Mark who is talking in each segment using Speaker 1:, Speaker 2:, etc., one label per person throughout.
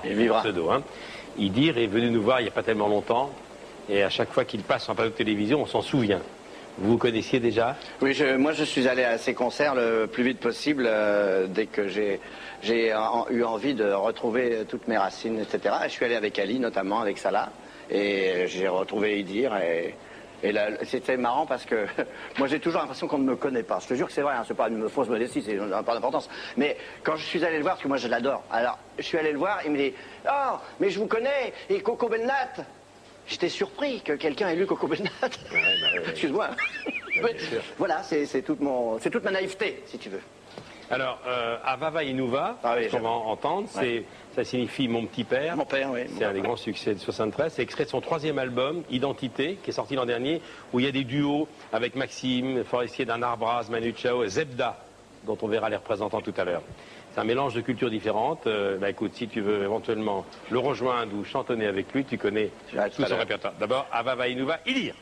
Speaker 1: Il vivra.
Speaker 2: Pseudo, hein. Idir est venu nous voir il n'y a pas tellement longtemps, et à chaque fois qu'il passe sur un plateau de télévision, on s'en souvient. Vous vous connaissiez déjà?
Speaker 1: Oui, moi je suis allé à ces concerts le plus vite possible dès que j'ai eu envie de retrouver toutes mes racines, etc. Et je suis allé avec Ali, notamment avec Salah, et j'ai retrouvé Idir. Et là, c'était marrant parce que moi j'ai toujours l'impression qu'on ne me connaît pas. Je te jure que c'est vrai, hein, c'est pas une fausse modestie, c'est pas d'importance. Mais quand je suis allé le voir, parce que moi je l'adore, alors je suis allé le voir, il me dit « Oh, mais je vous connais, et Coco Bennat !» J'étais surpris que quelqu'un ait lu Coco Bennat. Excuse-moi. Voilà, c'est toute ma naïveté, si tu veux.
Speaker 2: Alors, Avava Inuva, ce qu'on va entendre, ça signifie Mon petit père.
Speaker 1: Mon père, oui.
Speaker 2: C'est un des grands succès de 73. C'est extrait de son 3e album, Identité, qui est sorti l'an dernier, où il y a des duos avec Maxime, Forestier d'un Arbras, Manu Chao et Zebda, dont on verra les représentants tout à l'heure. C'est un mélange de cultures différentes. Écoute, si tu veux éventuellement le rejoindre ou chantonner avec lui, tu connais tout son répertoire. D'abord, Avava Inuva, Idir.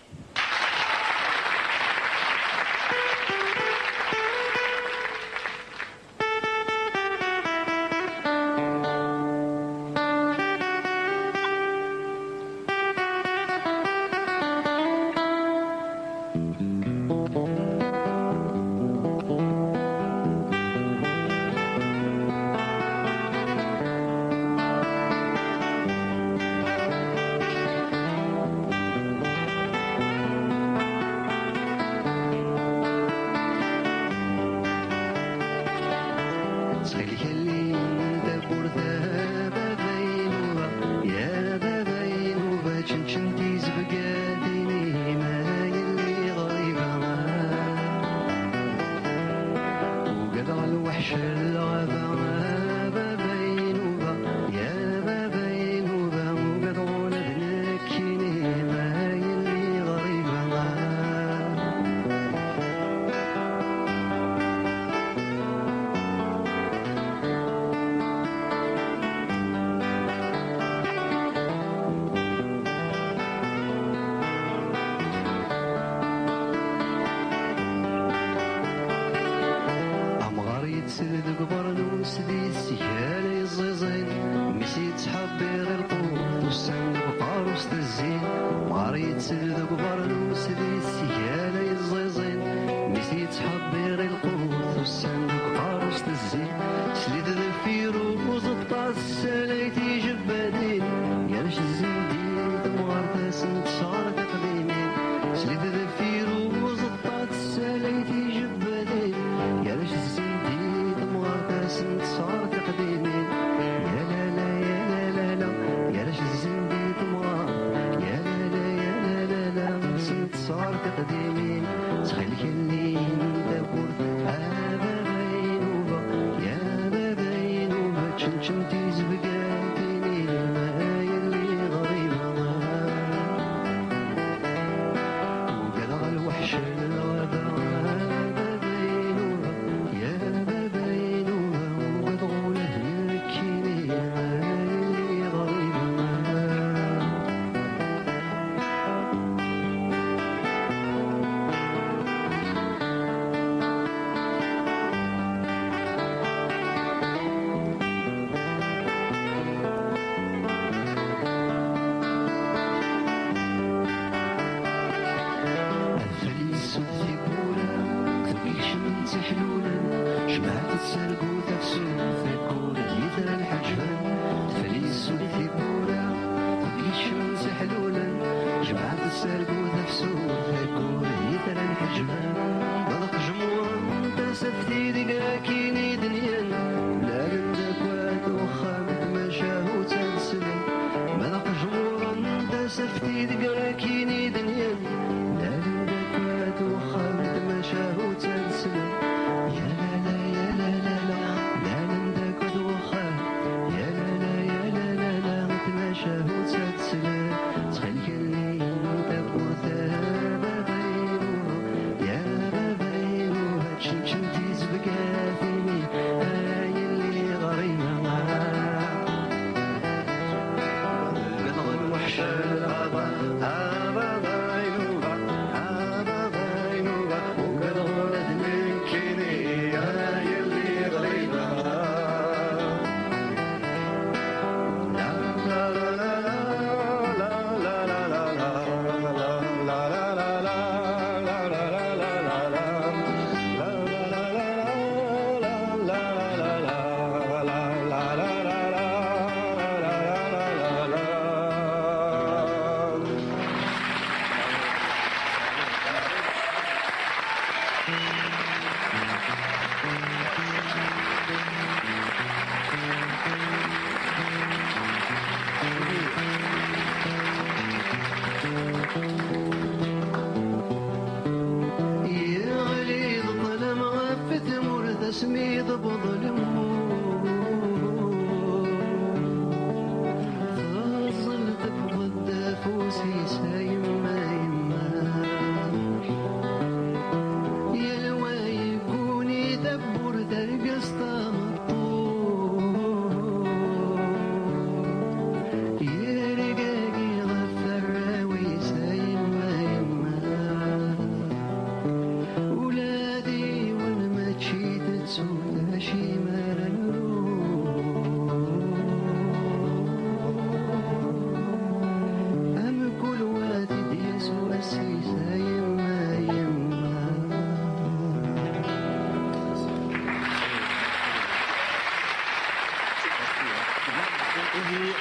Speaker 2: Idir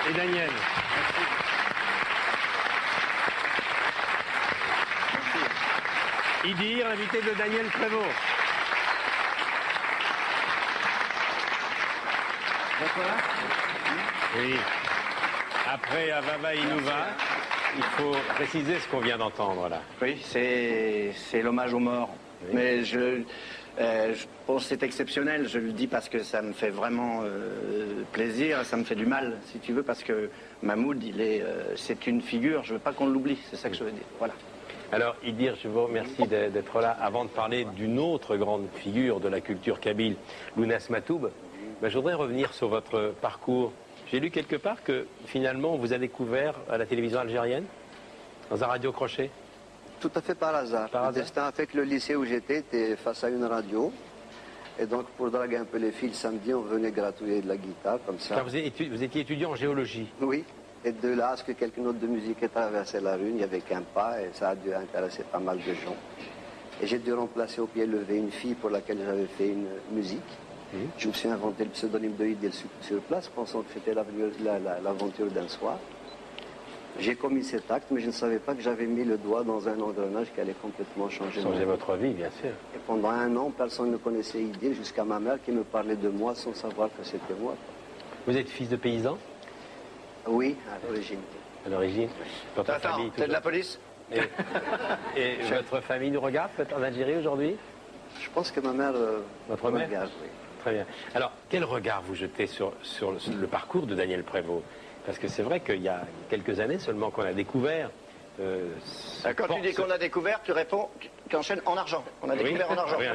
Speaker 2: et Daniel. Idir, invité de Daniel Prévost. Oui. Après Avava Inuva, il faut préciser ce qu'on vient d'entendre là.
Speaker 1: Oui, c'est l'hommage aux morts. Oui. Mais je pense que c'est exceptionnel. Je le dis parce que ça me fait vraiment plaisir, ça me fait du mal, si tu veux, parce que Mahmoud, c'est une figure. Je ne veux pas qu'on l'oublie. C'est ça que je veux dire. Voilà.
Speaker 2: Alors, Idir, je vous remercie d'être là. Avant de parler d'une autre grande figure de la culture kabyle, Lounas Matoub, je voudrais revenir sur votre parcours. J'ai lu quelque part que, finalement, on vous a découvert à la télévision algérienne, dans un radio-crochet.
Speaker 3: Tout à fait par hasard. Le destin a fait que le lycée où j'étais était face à une radio. Et donc, pour draguer un peu les filles, samedi, on venait gratouiller de la guitare, comme ça.
Speaker 2: Car vous étiez étudiant en géologie.
Speaker 3: Oui. Et de là à ce que quelqu'un d'autre de musique ait traversé la rue, il n'y avait qu'un pas et ça a dû intéresser pas mal de gens. Et j'ai dû remplacer au pied levé une fille pour laquelle j'avais fait une musique. Je me suis inventé le pseudonyme de Idil sur place, pensant que c'était l'aventure d'un soir. J'ai commis cet acte, mais je ne savais pas que j'avais mis le doigt dans un engrenage qui allait complètement changer
Speaker 2: votre vie, bien sûr.
Speaker 3: Et pendant un an, personne ne connaissait Idil, jusqu'à ma mère qui me parlait de moi sans savoir que c'était moi.
Speaker 2: Vous êtes fils de paysan?
Speaker 3: Oui, à l'origine.
Speaker 2: À l'origine.
Speaker 1: Votre famille, t'es de la police?
Speaker 2: Et votre famille nous regarde peut-être en Algérie aujourd'hui?
Speaker 3: Je pense que ma mère
Speaker 2: votre mère
Speaker 3: regarde, oui.
Speaker 2: Très bien. Alors, quel regard vous jetez sur le parcours de Daniel Prévost? Parce que c'est vrai qu'il y a quelques années seulement qu'on a découvert...
Speaker 1: Quand tu dis qu'on a découvert, tu réponds, tu enchaînes en argent. On a découvert en argent.
Speaker 2: Oui,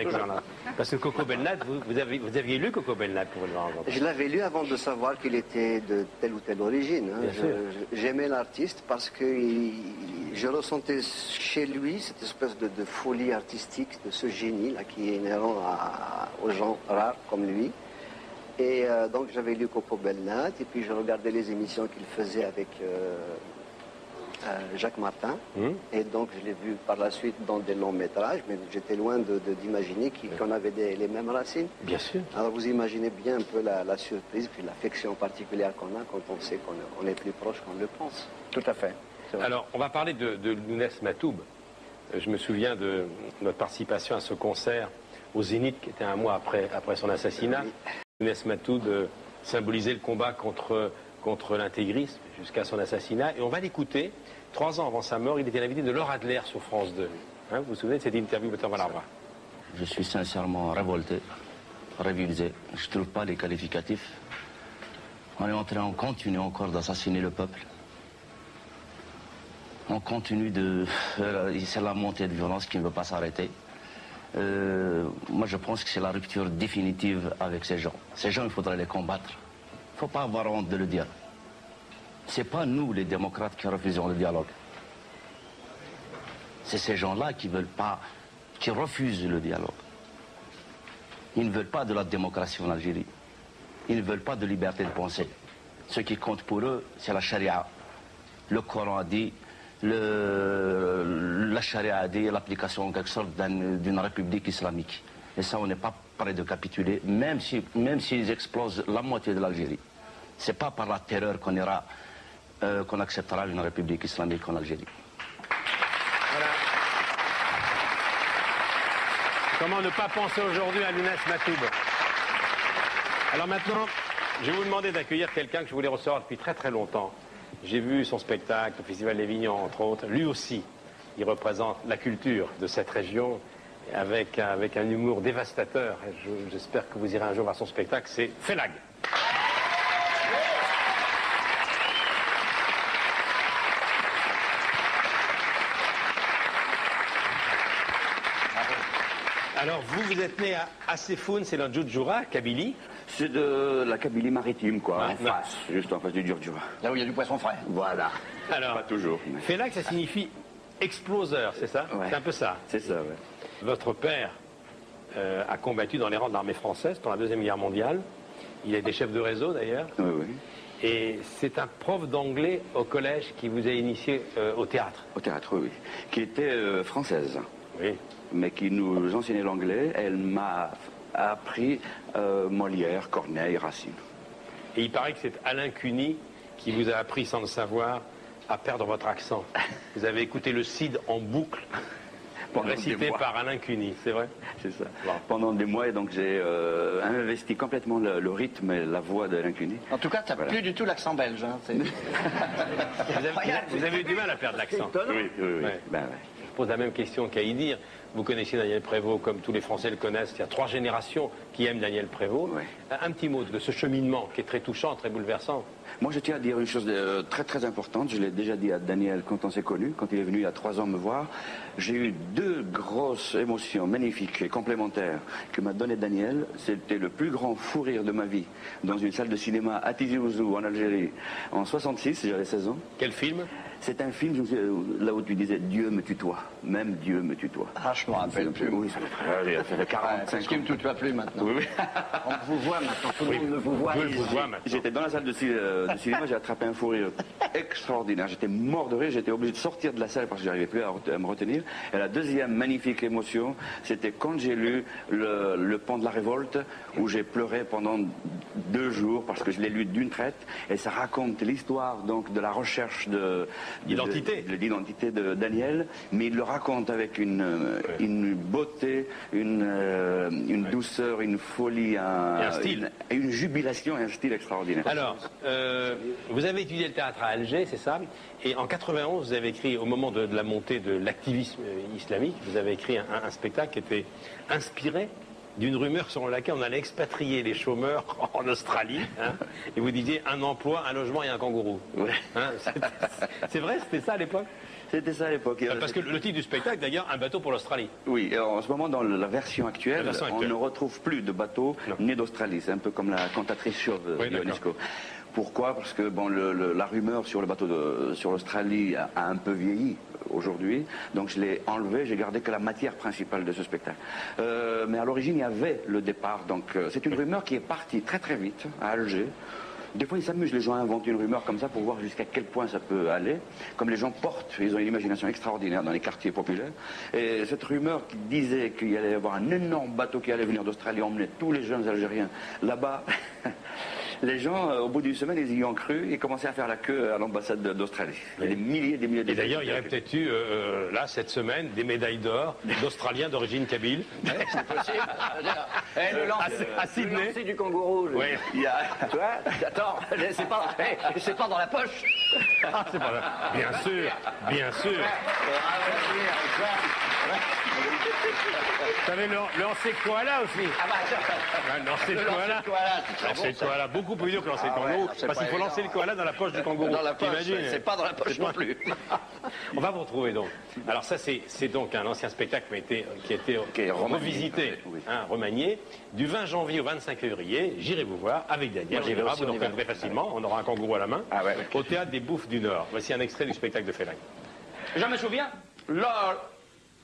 Speaker 2: parce que Coco Belnat, vous aviez lu Coco Belnat pour le voir.
Speaker 3: Je l'avais lu avant de savoir qu'il était de telle ou telle origine. Hein. J'aimais l'artiste parce que je ressentais chez lui cette espèce de folie artistique, de ce génie là qui est inhérent aux gens rares comme lui. Et donc j'avais lu Coco Belnat et puis je regardais les émissions qu'il faisait avec Jacques Martin. Et donc je l'ai vu par la suite dans des longs métrages, mais j'étais loin d'imaginer qu'on avait les mêmes racines.
Speaker 2: Bien sûr.
Speaker 3: Alors vous imaginez bien un peu la surprise, puis l'affection particulière qu'on a quand on sait qu'on est plus proche qu'on le pense.
Speaker 1: Tout à fait.
Speaker 2: Alors on va parler de Lounas Matoub. Je me souviens de notre participation à ce concert au Zénith qui était un mois après son assassinat. Oui. Lounas Matoub symbolisait le combat contre l'intégrisme jusqu'à son assassinat. Et on va l'écouter. 3 ans avant sa mort, il était l'invité de Laure Adler sur France 2. Hein, vous vous souvenez de cette interview?
Speaker 4: Je suis sincèrement révolté, révisé. Je ne trouve pas les qualificatifs. On continue encore d'assassiner le peuple. On continue c'est la montée de violence qui ne veut pas s'arrêter. Moi, je pense que c'est la rupture définitive avec ces gens. Ces gens, il faudrait les combattre. Il ne faut pas avoir honte de le dire. Ce n'est pas nous, les démocrates, qui refusons le dialogue. C'est ces gens-là qui refusent le dialogue. Ils ne veulent pas de la démocratie en Algérie. Ils ne veulent pas de liberté de pensée. Ce qui compte pour eux, c'est la charia. Le Coran a dit, la charia a dit, l'application en quelque sorte d'une république islamique. Et ça, on n'est pas prêt de capituler, même s'ils explosent la moitié de l'Algérie. Ce n'est pas par la terreur qu'on acceptera une république islamique en Algérie.
Speaker 2: Voilà. Comment ne pas penser aujourd'hui à Lounas Matoub? Alors maintenant, je vais vous demander d'accueillir quelqu'un que je voulais recevoir depuis très très longtemps. J'ai vu son spectacle au Festival d'Avignon, entre autres. Lui aussi, il représente la culture de cette région avec un humour dévastateur. J'espère que vous irez un jour voir son spectacle. C'est Félag. Alors, vous êtes né à Seffoun, c'est dans Djoudjoura, Kabylie.
Speaker 5: C'est de la Kabylie maritime, quoi, juste en face du Djoudjoura.
Speaker 1: Là où il y a du poisson frais.
Speaker 5: Voilà.
Speaker 2: Alors,
Speaker 5: pas toujours. Mais...
Speaker 2: Félag, ça signifie exploseur, c'est ça?
Speaker 5: Ouais.
Speaker 2: C'est un peu ça.
Speaker 5: C'est ça, ouais.
Speaker 2: Votre père a combattu dans les rangs de l'armée française pendant la Deuxième Guerre mondiale. Il a été chef de réseau, d'ailleurs.
Speaker 5: Oui, oui.
Speaker 2: Et c'est un prof d'anglais au collège qui vous a initié au théâtre.
Speaker 5: Au théâtre, oui. Qui était française.
Speaker 2: Oui.
Speaker 5: Mais qui nous enseignait l'anglais. Elle m'a appris Molière, Corneille, Racine.
Speaker 2: Et il paraît que c'est Alain Cuny qui vous a appris sans le savoir à perdre votre accent. Vous avez écouté le Cid en boucle, récité par Alain Cuny, c'est vrai?
Speaker 5: C'est ça. Pendant des mois, et donc j'ai investi complètement le rythme et la voix d'Alain Cuny.
Speaker 1: En tout cas, tu n'as plus du tout l'accent belge. Hein,
Speaker 2: vous avez eu du mal à perdre l'accent.
Speaker 5: Oui.
Speaker 2: Ouais.
Speaker 5: Ben, ouais.
Speaker 2: Je pose la même question qu'à y dire. Vous connaissez Daniel Prévost comme tous les Français le connaissent. Il y a 3 générations qui aiment Daniel Prévost.
Speaker 5: Ouais.
Speaker 2: Un petit mot de ce cheminement qui est très touchant, très bouleversant.
Speaker 5: Moi, je tiens à dire une chose très très importante. Je l'ai déjà dit à Daniel quand on s'est connus, quand il est venu il y a 3 ans me voir. J'ai eu 2 grosses émotions magnifiques et complémentaires que m'a donné Daniel. C'était le plus grand fou rire de ma vie dans une salle de cinéma à Tizi Ouzou en Algérie en 66, j'avais 16 ans.
Speaker 2: Quel film?
Speaker 5: C'est un film là où tu disais Dieu me tutoie, même Dieu me tutoie.
Speaker 1: Ah, je me rappelle plus.
Speaker 5: Oui, ça fait 45
Speaker 1: Ce qui
Speaker 5: ans.
Speaker 1: ne me tutoie plus maintenant.
Speaker 5: Oui.
Speaker 1: On vous voit maintenant, tout le monde vous voit.
Speaker 2: Je vous vois maintenant.
Speaker 5: J'étais dans la salle de cinéma, j'ai attrapé un fou rire extraordinaire. J'étais mort de rire, j'étais obligé de sortir de la salle parce que j'arrivais plus à me retenir. Et la deuxième magnifique émotion, c'était quand j'ai lu le Pont de la Révolte, où j'ai pleuré pendant 2 jours parce que je l'ai lu d'une traite. Et ça raconte l'histoire donc de la recherche l'identité de Daniel, mais il le raconte avec une beauté, une douceur, une folie,
Speaker 2: un style.
Speaker 5: Une jubilation et un style extraordinaire.
Speaker 2: Alors, vous avez étudié le théâtre à Alger, c'est ça? Et en 91, vous avez écrit, au moment de la montée de l'activisme islamique, vous avez écrit un spectacle qui était inspiré d'une rumeur selon laquelle on allait expatrier les chômeurs en Australie, hein, et vous disiez un emploi, un logement et un kangourou.
Speaker 5: Ouais.
Speaker 2: Hein, c'est vrai, c'était ça à l'époque?
Speaker 5: C'était ça à l'époque.
Speaker 2: Parce que le titre du spectacle, d'ailleurs, un bateau pour l'Australie.
Speaker 5: Oui, alors, en ce moment, dans la version actuelle, on ne retrouve plus de bateau né d'Australie. C'est un peu comme la cantatrice chauve de Ionesco. Pourquoi? Parce que bon, la rumeur sur le bateau sur l'Australie a un peu vieilli aujourd'hui, donc je l'ai enlevé, j'ai gardé que la matière principale de ce spectacle. Mais à l'origine, il y avait le départ, donc c'est une rumeur qui est partie très très vite à Alger. Des fois, ils s'amusent, les gens inventent une rumeur comme ça pour voir jusqu'à quel point ça peut aller. Comme les gens portent, ils ont une imagination extraordinaire dans les quartiers populaires. Et cette rumeur qui disait qu'il y allait y avoir un énorme bateau qui allait venir d'Australie, emmener tous les jeunes Algériens là-bas. Les gens, au bout d'une semaine, ils y ont cru et commençaient à faire la queue à l'ambassade d'Australie. Il y a des milliers de...
Speaker 2: Et d'ailleurs, il y aurait peut-être eu, là, cette semaine, des médailles d'or d'Australiens d'origine kabyle.
Speaker 1: C'est possible. Le lancer du kangourou.
Speaker 2: Oui.
Speaker 1: Tu vois, attends, c'est pas dans la poche.
Speaker 2: Ah, c'est pas là. Bien sûr, bien sûr. Vous savez, le lancer de koala aussi. Le lancer de koala. Lancer de koala, beaucoup plus dur que lancer de kangourou. Parce qu'il faut lancer le koala dans la poche du kangourou.
Speaker 1: Dans la poche,
Speaker 2: t'imagines?
Speaker 1: c'est pas dans la poche non plus.
Speaker 2: On va vous retrouver donc. Alors ça, c'est donc un ancien spectacle qui a été revisité, hein, remanié. Du 20 janvier au 25 février, j'irai vous voir avec Daniel. On ira, vous nous reconnaîtrez facilement. On aura un kangourou à la main. Au Théâtre des Bouffes du Nord. Voici un extrait du spectacle de Fellin.
Speaker 6: Je me souviens, lors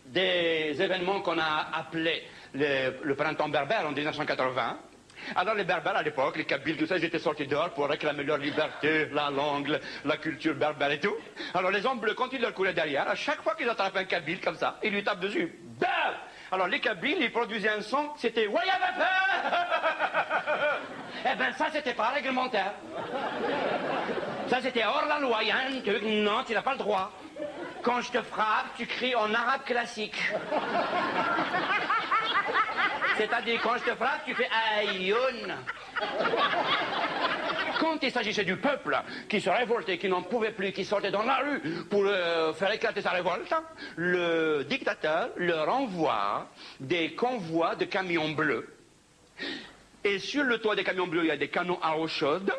Speaker 6: des événements qu'on a appelés le printemps berbère en 1980, alors les berbères à l'époque, les kabyles, tout ça, ils étaient sortis dehors pour réclamer leur liberté, la langue, la culture berbère et tout. Alors les hommes bleus, quand ils leur couraient derrière, à chaque fois qu'ils attrapaient un kabyle comme ça, ils lui tapent dessus. Bam! Alors les kabyles, ils produisaient un son, c'était Wayabapa! Eh ben ça, c'était pas réglementaire. Ça, c'était hors la loi. Il y a un truc, non, tu n'as pas le droit. Quand je te frappe, tu cries en arabe classique. C'est-à-dire, quand je te frappe, tu fais aïoun. Quand il s'agissait du peuple qui se révoltait, qui n'en pouvait plus, qui sortait dans la rue pour faire éclater sa révolte, le dictateur leur envoie des convois de camions bleus. Et sur le toit des camions bleus, il y a des canons à eau chaude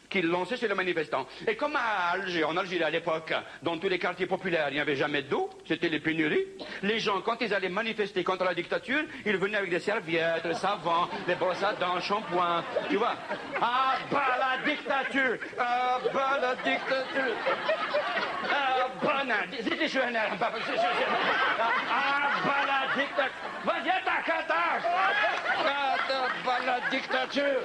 Speaker 6: qu'ils lançaient sur les manifestants. Et comme à Alger, en Algérie à l'époque, dans tous les quartiers populaires, il n'y avait jamais d'eau, c'était les pénuries. Les gens, quand ils allaient manifester contre la dictature, ils venaient avec des serviettes, le savon, des brosses à dents, shampoing, tu vois. Ah, bah la dictature! Ah, bah la dictature! Ah, bah la dictature! Ah, bah la dictature! Vas-y, attaque, attaque! Ah, bah la dictature!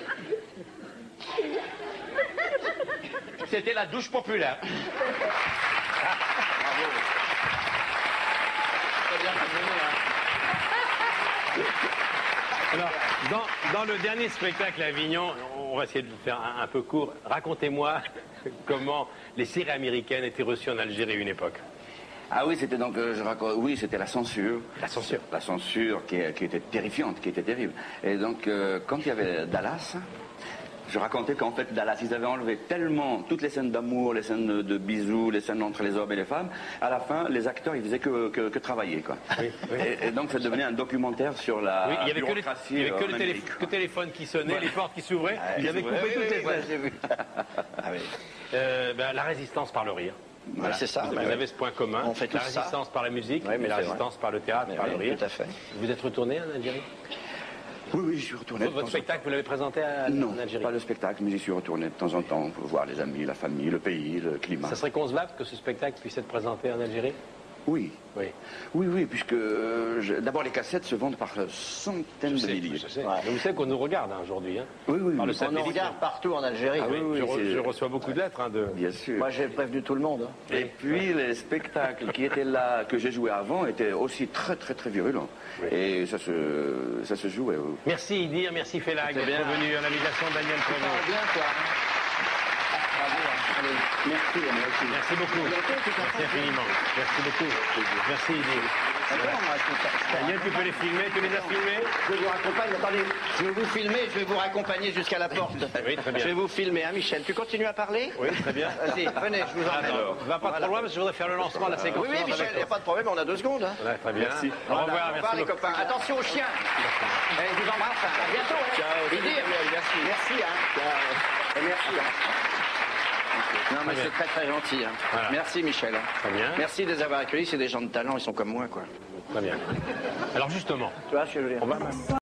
Speaker 6: C'était la douche populaire.
Speaker 1: Bravo. C'est bien revenu, hein.
Speaker 2: Alors, dans le dernier spectacle à Avignon, on va essayer de faire un peu court. Racontez-moi comment les séries américaines étaient reçues en Algérie à une époque.
Speaker 5: Ah oui, c'était donc, oui, c'était la censure.
Speaker 2: La censure.
Speaker 5: La censure qui était terrifiante, qui était terrible. Et donc, quand il y avait Dallas, je racontais qu'en fait, Dallas, ils avaient enlevé tellement toutes les scènes d'amour, les scènes de bisous, les scènes entre les hommes et les femmes. À la fin, les acteurs, ils faisaient que travailler, quoi. Oui, oui. Et donc, ça devenait un documentaire sur la bureaucratie.
Speaker 2: Il n'y avait que le téléphone qui sonnait, les portes qui s'ouvraient. Ils avaient coupé toutes les scènes. La résistance par le rire.
Speaker 1: Voilà. C'est ça.
Speaker 2: Vous avez ce point commun.
Speaker 1: On fait
Speaker 2: la résistance par la musique, mais la résistance par le théâtre, par le rire.
Speaker 1: Tout à fait.
Speaker 2: Vous êtes retourné en Algérie?
Speaker 5: Oui, j'y suis retourné.
Speaker 2: Votre spectacle, vous l'avez présenté en Algérie?
Speaker 5: Non, pas le spectacle, mais j'y suis retourné de temps en temps pour voir les amis, la famille, le pays, le climat.
Speaker 2: Ça serait concevable que ce spectacle puisse être présenté en Algérie?
Speaker 5: Oui. Oui, puisque d'abord les cassettes se vendent par centaines de milliers.
Speaker 2: Vous savez qu'on nous regarde aujourd'hui. Hein.
Speaker 5: Oui.
Speaker 1: On nous regarde partout en Algérie.
Speaker 2: Je reçois beaucoup de lettres.
Speaker 5: Bien sûr.
Speaker 1: Moi, j'ai prévenu tout le monde. Hein.
Speaker 5: Et puis les spectacles qui étaient là, que j'ai joué avant, étaient aussi très virulents. Oui. Et ça se jouait.
Speaker 2: Merci Idir, merci Félag d'être venu à l'invitation de Daniel Prévost.
Speaker 1: Bien, quoi.
Speaker 2: Merci beaucoup. Merci infiniment. Merci beaucoup. Merci Idir. Daniel, tu peux les filmer, tu les as filmés?
Speaker 1: Je vous raccompagne, attendez, je vais vous filmer, je vais vous raccompagner jusqu'à la porte.
Speaker 2: Oui, très bien.
Speaker 1: Je vais vous filmer, hein Michel, tu continues à parler?
Speaker 2: Oui, très bien.
Speaker 1: Vas-y, venez, je vous emmène.
Speaker 2: Va pas trop loin parce que je voudrais faire le lancement de la séquence.
Speaker 1: Oui, Michel, il n'y a pas de problème, on a 2 secondes. Hein.
Speaker 2: Ouais, très bien.
Speaker 5: Merci.
Speaker 2: Au revoir,
Speaker 1: Au revoir les copains. Attention aux chiens. Je vous embrasse, à bientôt. Ciao. Merci. Et merci. Non, mais c'est très gentil. Hein. Voilà. Merci Michel.
Speaker 2: Très bien.
Speaker 1: Merci de les avoir accueillis, c'est des gens de talent, ils sont comme moi, quoi.
Speaker 2: Très bien. Alors justement,
Speaker 1: tu vois ce que je veux dire?